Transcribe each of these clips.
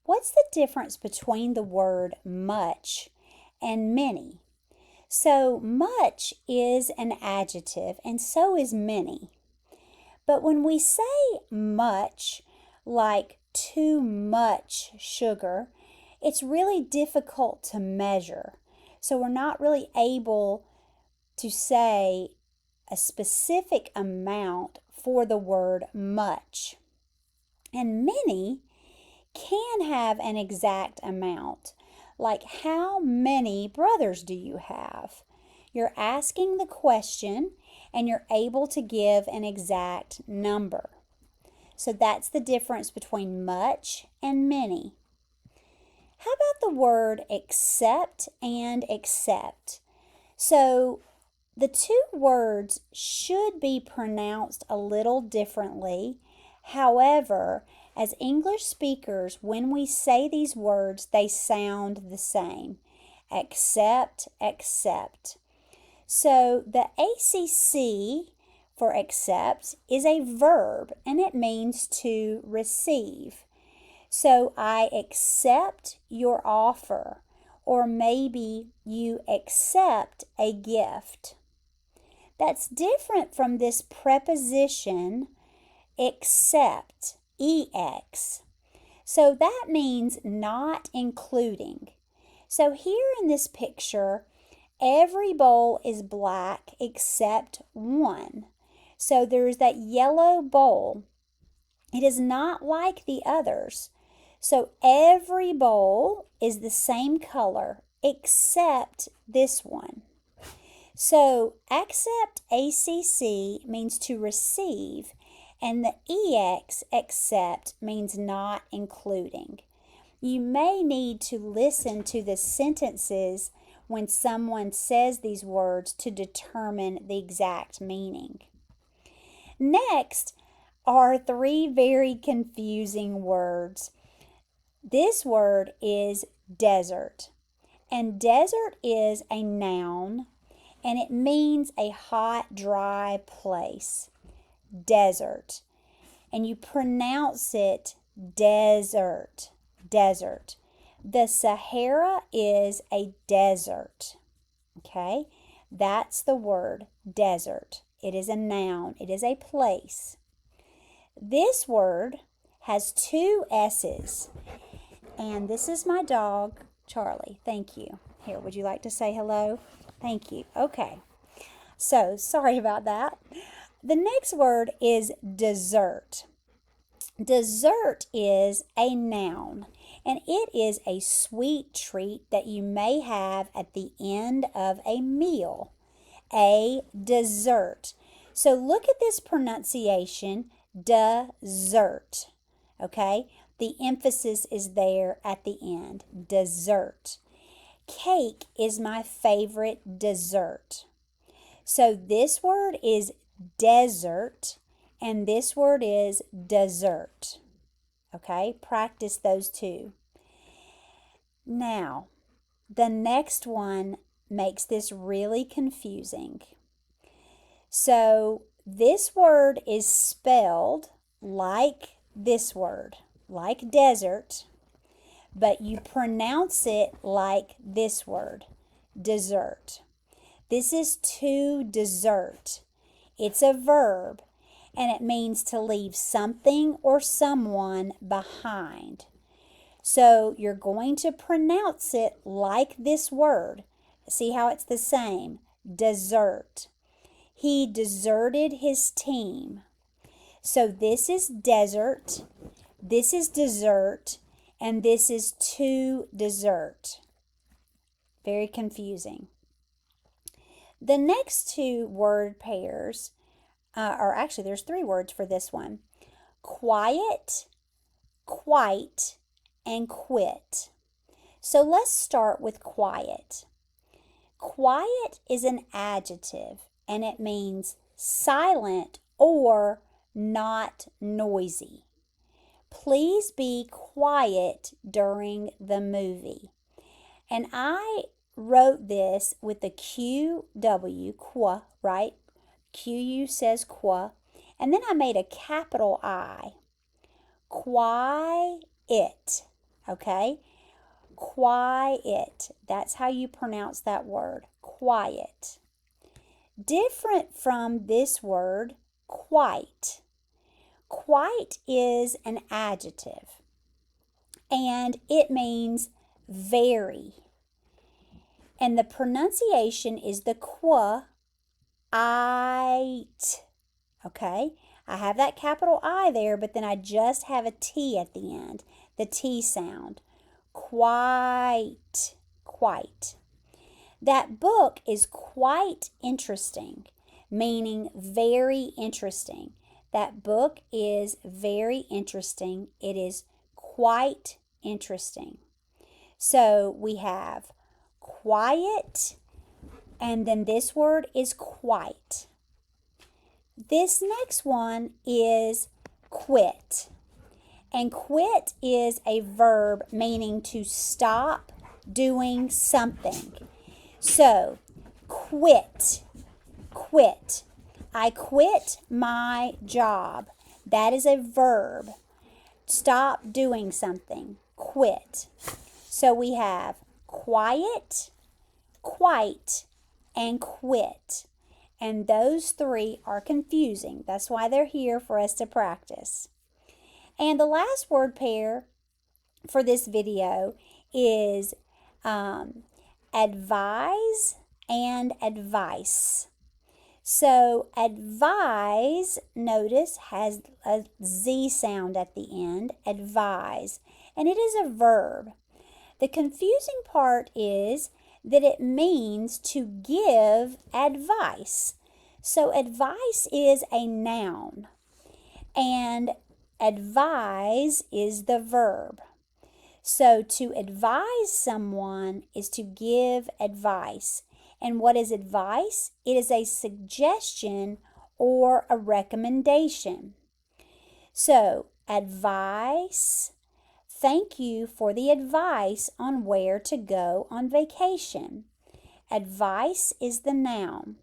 what's the difference between the word much and many? So much is an adjective and so is many. But when we say much, like too much sugar, it's really difficult to measure. So we're not really able to say a specific amount for the word much. And many can have an exact amount, like how many brothers do you have? You're asking the question and you're able to give an exact number. So that's the difference between much and many. How about the word accept and accept? So the two words should be pronounced a little differently. However, as English speakers, when we say these words, they sound the same. Accept, accept. So the ACC for accept is a verb and it means to receive. So I accept your offer, or maybe you accept a gift. That's different from this preposition except, EX. So that means not including. So here in this picture, every bowl is black except one. So there's that yellow bowl. It is not like the others. So every bowl is the same color except this one. So accept, ACC, means to receive, and the EX, accept, means not including. You may need to listen to the sentences when someone says these words to determine the exact meaning. Next are three very confusing words. This word is desert, and desert is a noun, and it means a hot, dry place. Desert. And you pronounce it desert, desert. The Sahara is a desert. Okay? That's the word desert. It is a noun. It is a place. This word has two S's. And this is my dog, Charlie. Thank you. Here, would you like to say hello? Thank you. Okay. So, sorry about that. The next word is dessert. Dessert is a noun, and it is a sweet treat that you may have at the end of a meal. A dessert. So look at this pronunciation, dessert. Okay? The emphasis is there at the end, dessert. Cake is my favorite dessert. So this word is desert, and this word is dessert. Okay, practice those two. Now, the next one makes this really confusing. So this word is spelled like this word, like desert, but you pronounce it like this word, dessert. This is to desert. It's a verb, and it means to leave something or someone behind. So you're going to pronounce it like this word. See how it's the same? Desert. He deserted his team. So this is desert, this is dessert, and this is to dessert. Very confusing. The next two word pairs or actually there's three words for this one. Quiet, quite, and quit. So let's start with quiet. Quiet is an adjective and it means silent or not noisy. Please be quiet during the movie. And I wrote this with the QW, qua, right? QU says qua. And then I made a capital I. Quiet. okay? Quiet. That's how you pronounce that word, quiet. Different from this word, quite. Quite is an adjective, and it means very. And the pronunciation is the qua, it. Okay? I have that capital I there, but then I just have a T at the end, the T sound. Quite, quite. That book is quite interesting, meaning very interesting. That book is very interesting. It is quite interesting. So we have quiet, and then this word is quite. This next one is quit. And quit is a verb meaning to stop doing something. So, quit, quit. I quit my job. That is a verb. Stop doing something. Quit. So we have quiet, quite, and quit. And those three are confusing. That's why they're here for us to practice. And the last word pair for this video is advise and advice. So advise, notice, has a Z sound at the end, advise, and it is a verb. The confusing part is that it means to give advice. So advice is a noun, and advise is the verb. So to advise someone is to give advice. And what is advice? It is a suggestion or a recommendation. So advice, thank you for the advice on where to go on vacation. Advice is the noun.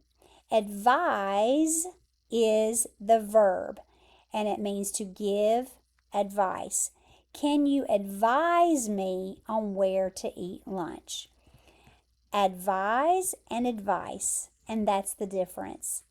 Advise is the verb, and it means to give advice. Can you advise me on where to eat lunch? Advise and advice, and that's the difference.